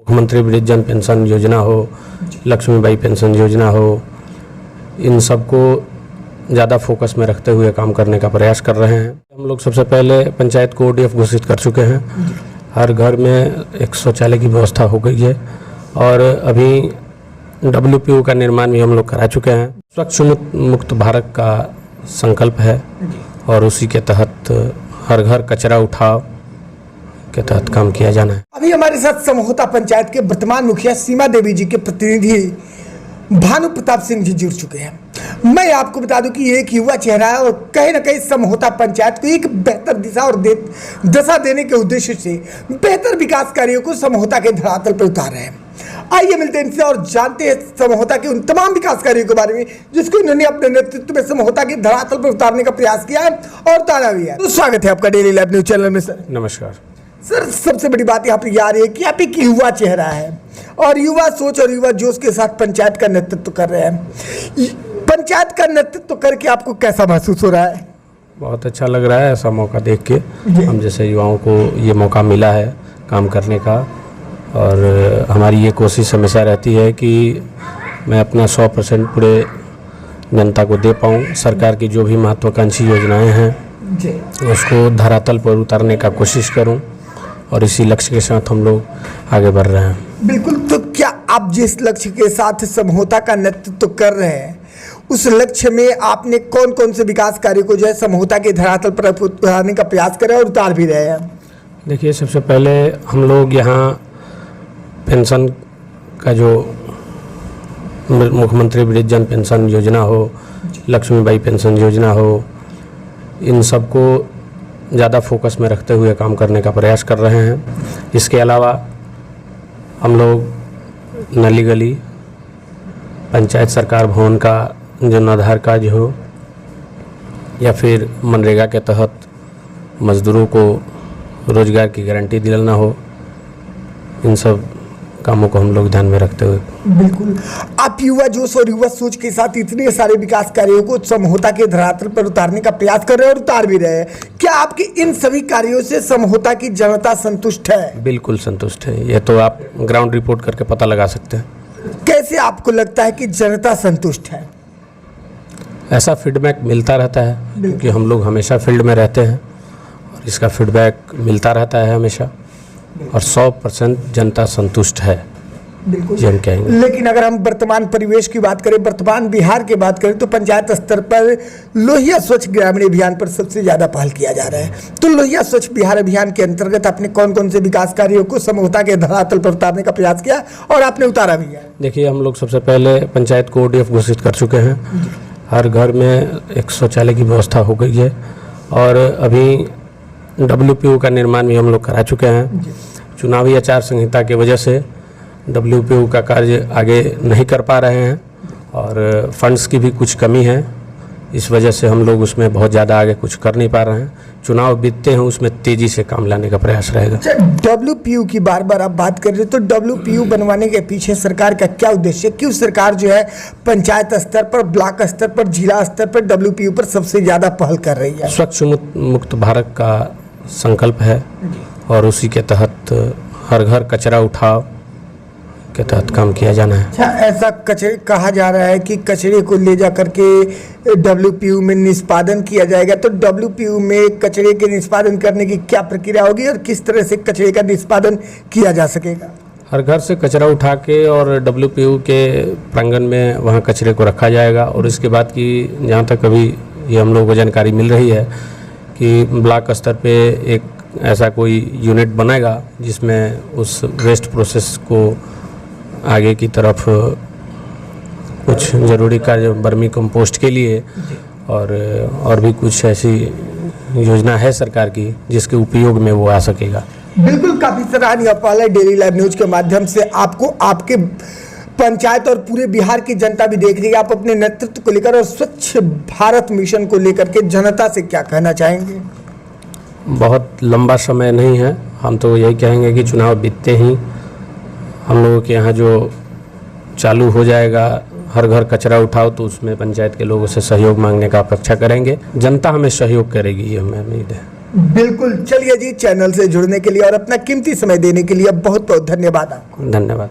मुख्यमंत्री वृद्धजन पेंशन योजना हो, लक्ष्मीबाई पेंशन योजना हो, इन सबको ज़्यादा फोकस में रखते हुए काम करने का प्रयास कर रहे हैं। हम लोग सबसे पहले पंचायत को ODF घोषित कर चुके हैं। हर घर में एक शौचालय की व्यवस्था हो गई है और अभी WPO का निर्माण भी हम लोग करा चुके हैं। स्वच्छ मुक्त भारत का संकल्प है और उसी के तहत हर घर कचरा उठाओ के तहत काम किया जाना है। अभी हमारे साथ समहोता पंचायत के वर्तमान मुखिया सीमा देवी जी के प्रतिनिधि भानु प्रताप सिंह जी जुड़ चुके हैं। मैं आपको बता दूं कि एक युवा चेहरा है और कहीं ना कहीं समहोता पंचायत को एक बेहतर दिशा और दशा देने के उद्देश्य से बेहतर विकास कार्यों को समहोता के धरातल पर उतार रहे हैं। आइए मिलते हैं इनसे और जानते हैं समहोता के उन तमाम विकास कार्यों के बारे में जिसको इन्होंने अपने नेतृत्व में समहोता के धरातल पर उतारने का प्रयास किया है और उतारा भी है। तो स्वागत है आपका डेली लाइव न्यूज चैनल में सर। नमस्कार सर, सबसे बड़ी बात यहाँ पे आ रही है कि आप एक युवा चेहरा है और युवा सोच और युवा जोश के साथ पंचायत का नेतृत्व कर रहे हैं। पंचायत का नेतृत्व करके आपको कैसा महसूस हो रहा है? बहुत अच्छा लग रहा है ऐसा मौका देख के। हम जैसे युवाओं को ये मौका मिला है काम करने का और हमारी ये कोशिश हमेशा रहती है कि मैं अपना 100% पूरे जनता को दे पाऊँ। सरकार की जो भी महत्वाकांक्षी योजनाएं हैं उसको धरातल पर उतारने का कोशिश करूं और इसी लक्ष्य के साथ हम लोग आगे बढ़ रहे हैं। बिल्कुल। तो क्या आप जिस लक्ष्य के साथ समहोता का नेतृत्व कर रहे हैं उस लक्ष्य में आपने कौन कौन से विकास कार्य को जो है समहोता के धरातल पर उतारने का प्रयास करे और उतार भी रहे हैं? देखिए, सबसे पहले हम लोग यहाँ पेंशन का जो मुख्यमंत्री वृद्धजन पेंशन योजना हो, लक्ष्मीबाई पेंशन योजना हो, इन सबको ज़्यादा फोकस में रखते हुए काम करने का प्रयास कर रहे हैं। इसके अलावा हम लोग नली गली, पंचायत सरकार भवन का जो आधार कार्ड हो या फिर मनरेगा के तहत मजदूरों को रोजगार की गारंटी दिलाना हो, इन सब कामों को हम लोग ध्यान में रखते हुए। बिल्कुल। आप युवा जोश और युवा सोच के साथ इतने सारे विकास कार्यों को समहोता के धरातल पर उतारने का प्रयास कर रहे हैं और उतार भी रहे हैं। क्या आपके इन सभी कार्यों से समहोता की जनता संतुष्ट है? बिल्कुल संतुष्ट है। ये तो आप ग्राउंड रिपोर्ट करके पता लगा सकते हैं। कैसे आपको लगता है कि जनता संतुष्ट है? ऐसा फीडबैक मिलता रहता है क्योंकि हम लोग हमेशा फील्ड में रहते हैं और इसका फीडबैक मिलता रहता है हमेशा और 100% जनता संतुष्ट है। बिल्कुल जी हम कहेंगे। लेकिन अगर हम वर्तमान परिवेश की बात करें, वर्तमान बिहार की बात करें तो पंचायत स्तर पर लोहिया स्वच्छ ग्रामीण अभियान पर सबसे ज़्यादा पहल किया जा रहा है। तो लोहिया स्वच्छ बिहार अभियान के अंतर्गत आपने कौन कौन से विकास कार्यों को समहोता के धरातल पर उतारने का प्रयास किया और आपने उतारा भी है? देखिए, हम लोग सबसे पहले पंचायत को ODF घोषित कर चुके हैं। हर घर में एक शौचालय की व्यवस्था हो गई है और अभी WPO का निर्माण भी हम लोग करा चुके हैं। चुनावी आचार संहिता की वजह से WPO का कार्य आगे नहीं कर पा रहे हैं और फंड्स की भी कुछ कमी है। इस वजह से हम लोग उसमें बहुत ज़्यादा आगे कुछ कर नहीं पा रहे हैं। चुनाव बीतते हैं उसमें तेज़ी से काम लाने का प्रयास रहेगा। WPO की बार बार आप बात कर रहे हो तो WPO बनवाने के पीछे सरकार का क्या उद्देश्य? क्यों सरकार जो है पंचायत स्तर पर, ब्लॉक स्तर पर, जिला स्तर पर WPO पर सबसे ज़्यादा पहल कर रही है? स्वच्छ मुक्त भारत का संकल्प है और उसी के तहत हर घर कचरा उठाओ के तहत काम किया जाना है। अच्छा, ऐसा कचरे कहा जा रहा है कि कचरे को ले जा करके WPO में निष्पादन किया जाएगा। तो WPO में कचरे के निष्पादन करने की क्या प्रक्रिया होगी और किस तरह से कचरे का निष्पादन किया जा सकेगा? हर घर से कचरा उठा के और WPO के प्रांगण में वहाँ कचरे को रखा जाएगा और इसके बाद की जहाँ तक अभी ये हम लोगों को जानकारी मिल रही है कि ब्लॉक स्तर पे एक ऐसा कोई यूनिट बनेगा जिसमें उस वेस्ट प्रोसेस को आगे की तरफ कुछ ज़रूरी कार्य वर्मी कंपोस्ट के लिए और भी कुछ ऐसी योजना है सरकार की जिसके उपयोग में वो आ सकेगा। बिल्कुल, काफ़ी सराहनीय पहल है। डेली लाइव न्यूज़ के माध्यम से आपको आपके पंचायत और पूरे बिहार की जनता भी देख रही है। आप अपने नेतृत्व को लेकर और स्वच्छ भारत मिशन को लेकर के जनता से क्या कहना चाहेंगे? बहुत लंबा समय नहीं है। हम तो यही कहेंगे कि चुनाव बीतते ही हम लोगों के यहाँ जो चालू हो जाएगा हर घर कचरा उठाओ, तो उसमें पंचायत के लोगों से सहयोग मांगने का अपेक्षा करेंगे। जनता हमें सहयोग करेगी, ये हमें उम्मीद है। बिल्कुल, चलिए जी, चैनल से जुड़ने के लिए और अपना कीमती समय देने के लिए बहुत बहुत धन्यवाद आपको। धन्यवाद।